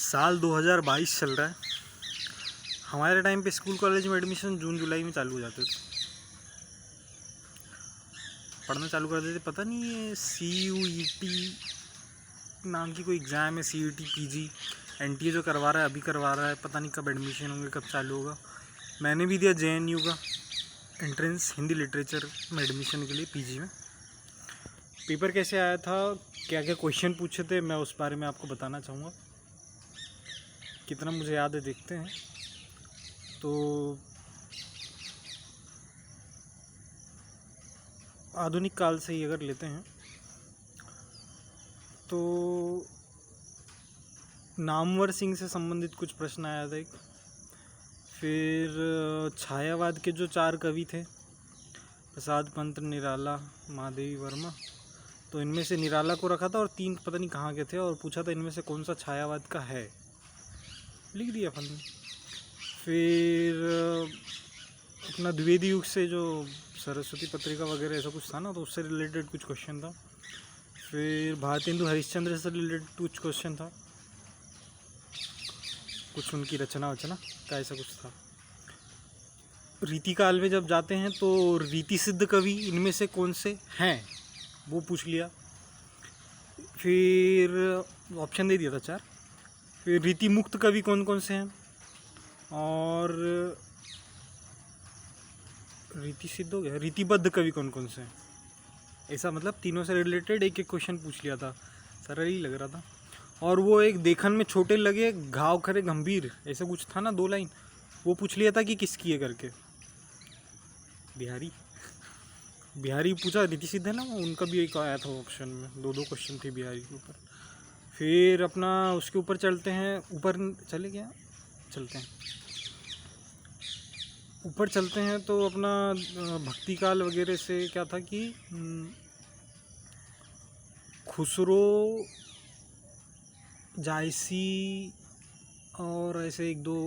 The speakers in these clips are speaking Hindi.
साल 2022 चल रहा है। हमारे टाइम पे स्कूल कॉलेज में एडमिशन जून जुलाई में चालू हो जाते थे, पढ़ना चालू कर देते। पता नहीं ये CUET नाम की कोई एग्ज़ाम है, CUET PG NTA जो करवा रहा है, अभी करवा रहा है। पता नहीं कब एडमिशन होंगे, कब चालू होगा। मैंने भी दिया JNU का एंट्रेंस हिंदी लिटरेचर में एडमिशन के लिए PG में। पेपर कैसे आया था, क्या क्या क्वेश्चन पूछे थे, मैं उस बारे में आपको बताना चाहूँगा। कितना मुझे याद है देखते हैं। तो आधुनिक काल से ही अगर लेते हैं तो नामवर सिंह से संबंधित कुछ प्रश्न आया था एक। फिर छायावाद के जो 4 कवि थे, प्रसाद पंत, निराला, महादेवी वर्मा, तो इनमें से निराला को रखा था और 3 पता नहीं कहाँ के थे, और पूछा था इनमें से कौन सा छायावाद का है, लिख दिया फल में। फिर अपना द्विवेदी युग से जो सरस्वती पत्रिका वगैरह ऐसा कुछ था ना, तो उससे रिलेटेड कुछ क्वेश्चन था। फिर भारतेंदु हरिश्चंद्र से रिलेटेड कुछ क्वेश्चन था, कुछ उनकी रचना वचना का ऐसा कुछ था। रीति काल में जब जाते हैं तो रीति सिद्ध कवि इनमें से कौन से हैं वो पूछ लिया। फिर ऑप्शन दे दिया था 4। फिर रीति मुक्त कवि कौन कौन से हैं, और रीति सिद्ध हो गया, रीतिबद्ध कवि कौन कौन से हैं, ऐसा मतलब तीनों से रिलेटेड एक एक क्वेश्चन पूछ लिया था। सरल ही लग रहा था। और वो एक देखन में छोटे लगे घाव करे गंभीर, ऐसा कुछ था ना, 2 लाइन, वो पूछ लिया था कि किसकी है करके। बिहारी पूछा, रीति सिद्ध है ना, उनका भी एक आया था ऑप्शन में। 2 क्वेश्चन थे बिहारी के ऊपर। फिर अपना उसके ऊपर चलते हैं, ऊपर चले गया, चलते हैं ऊपर चलते हैं। तो अपना भक्ति काल वगैरह से क्या था कि खुसरो, जायसी और ऐसे 1-2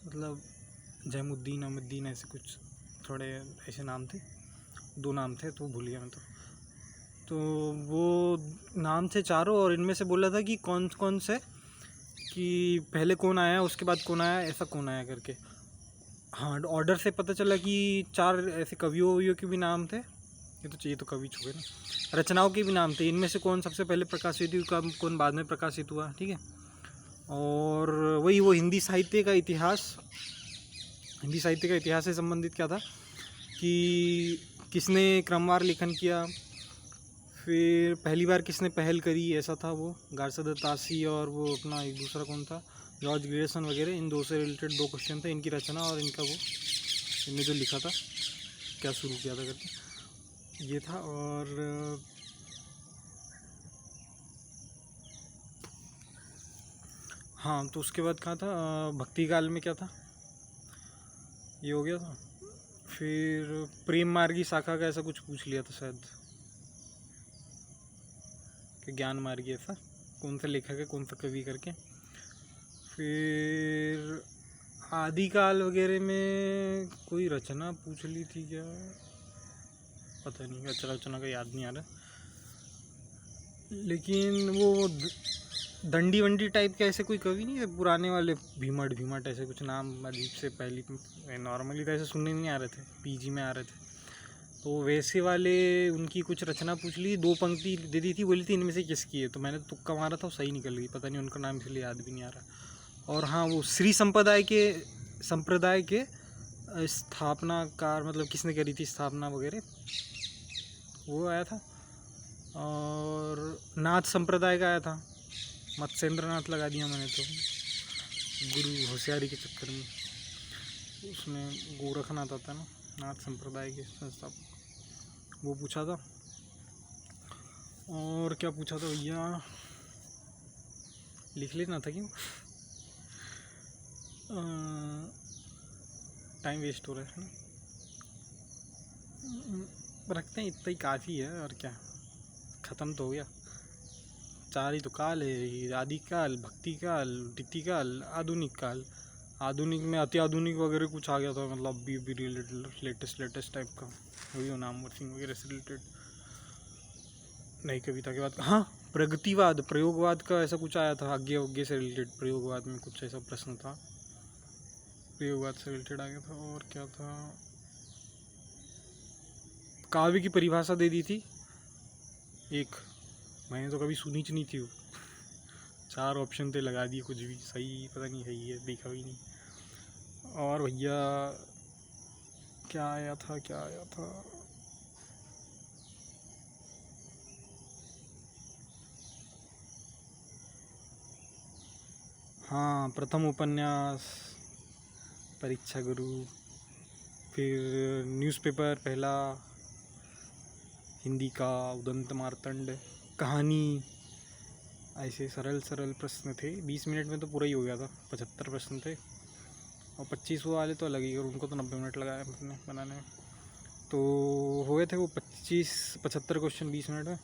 मतलब जैमुद्दीन, अहमद्दीन, ऐसे कुछ थोड़े ऐसे नाम थे। 2 नाम थे तो भूल गया मैं। तो वो नाम थे चारों, और इनमें से बोला था कि कौन कौन से, कि पहले कौन आया उसके बाद कौन आया, ऐसा कौन आया करके। हाँ, ऑर्डर से पता चला कि 4 ऐसे कवियों के भी नाम थे। ये तो कवि छुए ना, रचनाओं के भी नाम थे। इनमें से कौन सबसे पहले प्रकाशित हुई, कौन बाद में प्रकाशित हुआ, ठीक है। और वही वो हिंदी साहित्य का इतिहास से संबंधित क्या था कि किसने क्रमवार लेखन किया, फिर पहली बार किसने पहल करी, ऐसा था वो। गार्सद तासी और वो अपना एक दूसरा कौन था, जॉर्ज ग्रेसन वगैरह। इन 2 से रिलेटेड 2 क्वेश्चन थे, इनकी रचना और इनका वो, इनने जो लिखा था, क्या शुरू किया था करके, ये था। और हाँ, तो उसके बाद कहाँ था, भक्ति काल में क्या था, ये हो गया था। फिर प्रेम मार्गी शाखा का ऐसा कुछ पूछ लिया था शायद, कि ज्ञान मार्गी, ऐसा कौन सा लेखक है, कौन सा कवि करके। फिर आदिकाल वगैरह में कोई रचना पूछ ली थी क्या, पता नहीं, रचना का याद नहीं आ रहा। लेकिन वो दंडी वंडी टाइप के ऐसे कोई कवि नहीं है, पुराने वाले, भीमट ऐसे कुछ नाम अजीब से, पहली नॉर्मली तो ऐसे सुनने नहीं आ रहे थे, PG में आ रहे थे, तो वैसे वाले उनकी कुछ रचना पूछ ली। 2 पंक्ति दे दी थी, बोली थी इनमें से किसकी है, तो मैंने तुक्का मारा था, सही निकल गई। पता नहीं उनका नाम इसलिए याद भी नहीं आ रहा। और हाँ, वो श्री संप्रदाय के स्थापनाकार, मतलब किसने करी थी स्थापना वगैरह, वो आया था। और नाथ संप्रदाय का आया था, मत्स्येंद्र नाथ लगा दिया मैंने तो, गुरु होशियारी के चक्कर में। उसमें गोरखनाथ आता ना, नाथ संप्रदाय के संस्थापक, वो पूछा था। और क्या पूछा था भैया, लिख लेना था क्यों, टाइम वेस्ट हो रहा है ना। रखते हैं, इतना ही काफ़ी है, और क्या, ख़त्म तो हो गया। 4 ही तो काल है, आदिकाल, भक्ति काल, रीति काल, आधुनिक काल। आधुनिक में अति आधुनिक वगैरह कुछ आ गया था, मतलब अभी लेटेस्ट टाइप का, वही हो, नामवर सिंह वगैरह से रिलेटेड। नई कविता के बाद हाँ, प्रगतिवाद प्रयोगवाद का ऐसा कुछ आया था, आगे आगे से रिलेटेड प्रयोगवाद में कुछ ऐसा प्रश्न था, प्रयोगवाद से रिलेटेड आ गया था। और क्या था, काव्य की परिभाषा दे दी थी एक, मैंने तो कभी सुनी नहीं थी वो, 4 ऑप्शन थे, लगा दिए कुछ भी, सही पता नहीं सही है, देखा भी नहीं। और भैया क्या आया था, क्या आया था, हाँ प्रथम उपन्यास, परीक्षा गुरु, फिर न्यूज़पेपर पहला, हिंदी का उदंत मार्तंड, कहानी, ऐसे सरल सरल प्रश्न थे। 20 मिनट में तो पूरा ही हो गया था, 75 प्रश्न थे, और 25 वो वाले तो अलग ही, और उनको तो 90 मिनट लगाया हमने बनाने में। तो हो गए थे वो 75 क्वेश्चन 20 मिनट में,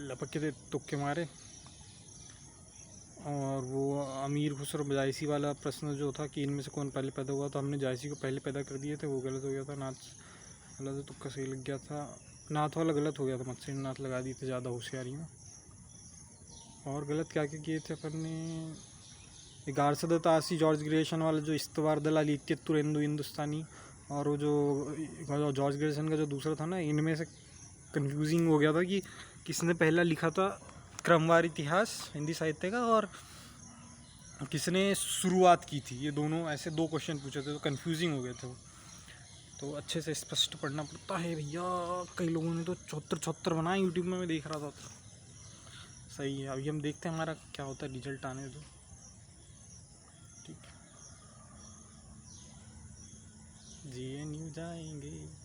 लपक के थे, तुक्के मारे। और वो अमीर खुसरो जायसी वाला प्रश्न जो था कि इनमें से कौन पहले पैदा हुआ, तो हमने जायसी को पहले पैदा कर दिए थे, वो गलत हो गया था। नाथ वाला तो तुक्का सही लग गया था, नाथ वाला गलत हो गया था, मुझसे नाथ लगा दिए थे ज़्यादा होशियारी में। और गलत क्या क्या किए थे अपन ने, गार्सदत्त आसी जॉर्ज ग्रेशन वाला जो इस्तवार दलाल इत्यतुरेंदु हिंदुस्तानी, और वो जो जॉर्ज ग्रेशन का जो दूसरा था ना, इनमें से कंफ्यूजिंग हो गया था कि किसने पहला लिखा था क्रमवार इतिहास हिंदी साहित्य का, और किसने शुरुआत की थी, ये दोनों ऐसे 2 क्वेश्चन पूछे थे, तो कंफ्यूजिंग हो गए थे वो। तो अच्छे से स्पष्ट पढ़ना पड़ता है भैया, कई लोगों ने तो 74 बनाए यूट्यूब में, मैं देख रहा था तो। सही है, अभी हम देखते हैं हमारा क्या होता है, रिजल्ट आने दो, ठीक है, GNU जाएंगे।